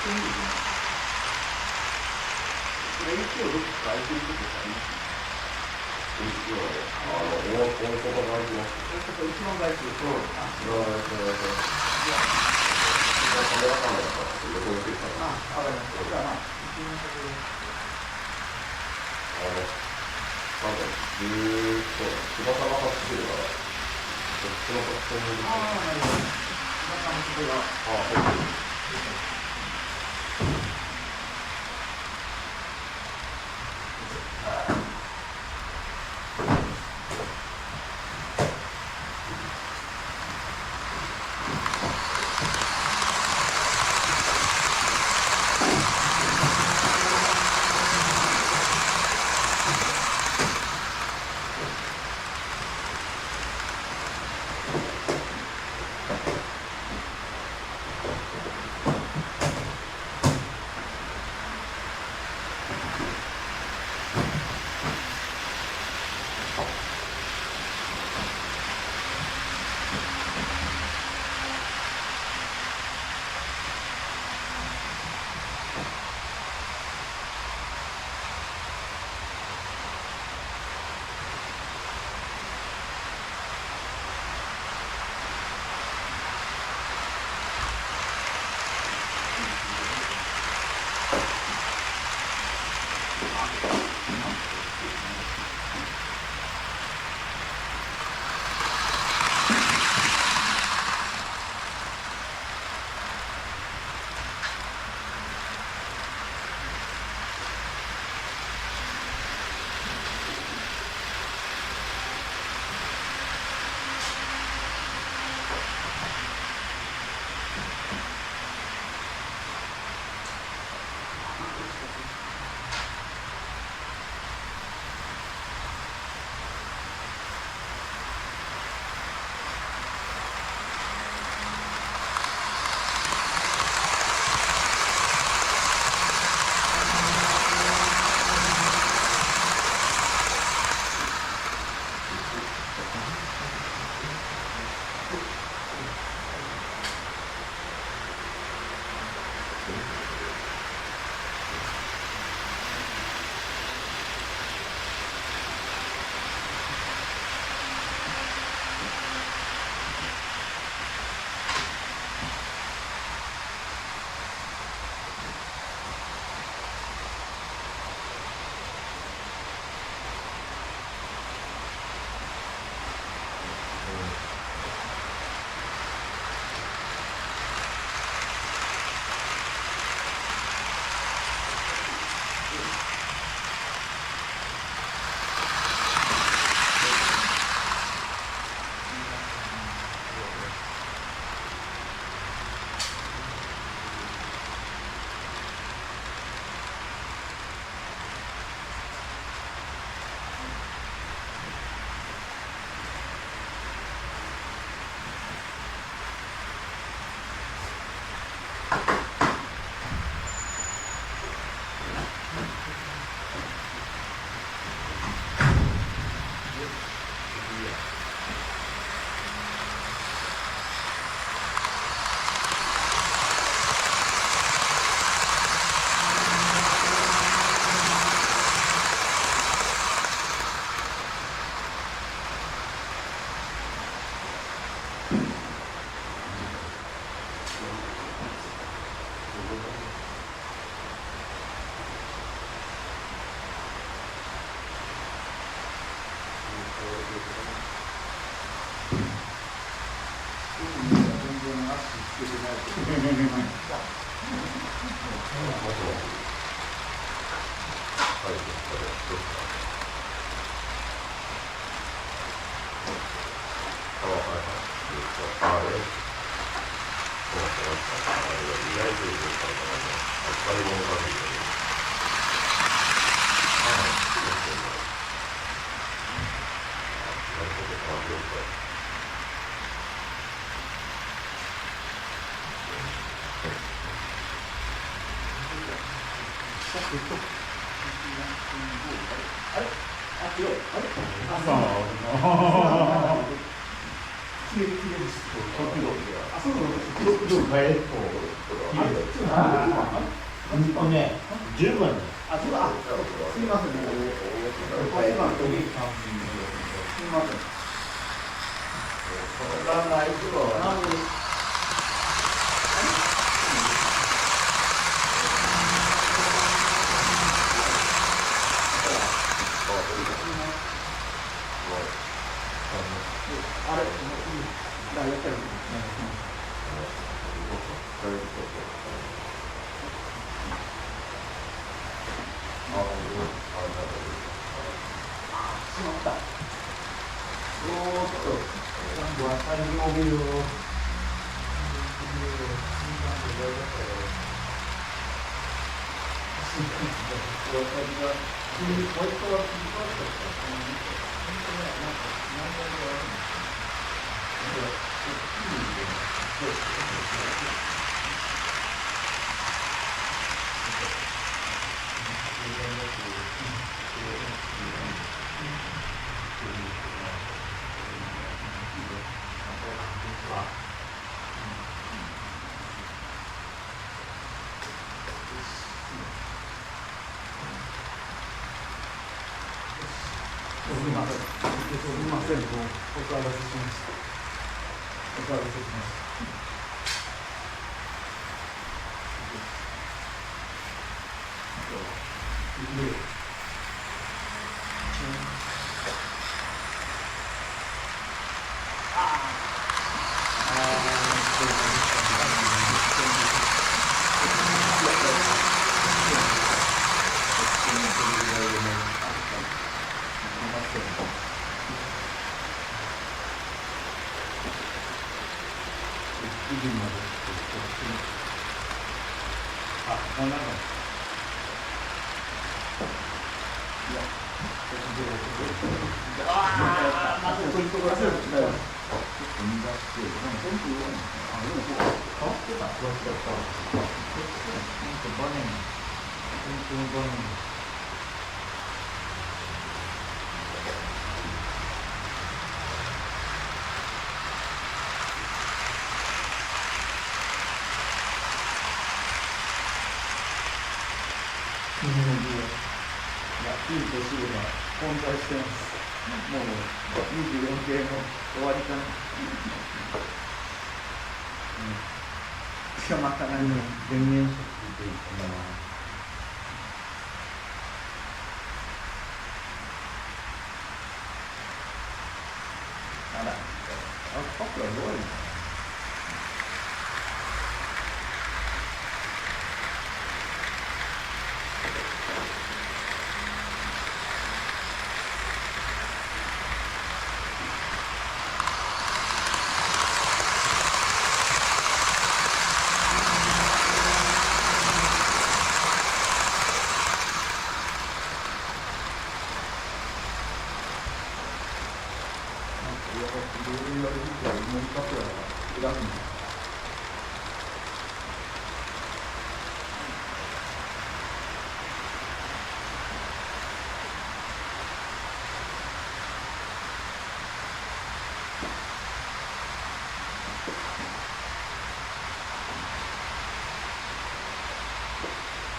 HO どっか空いてるとこありますか？大阪が空いてます。一番空いてる。一番空いてます。カメラカメラから横についたら。わかりました。じゃあ行きましょう。なんかずーっと翼が走ってるから、こっちの格好に。なるほど。翼のとこが。はい。消えるし、速度であ、そうそうどう変える10番です。あ、そうだ、すみませんね。すみません。ランナー1号はあれ、やったらしまった。渡りモビルを。すみません。お騒がせしました。お騒がせしました。いい年が混在してます。もう24系の終わりかな。しかまた何も電源色あら、パックはどうやるの？いろいろ言われるけど、もう一発は選ぶんです。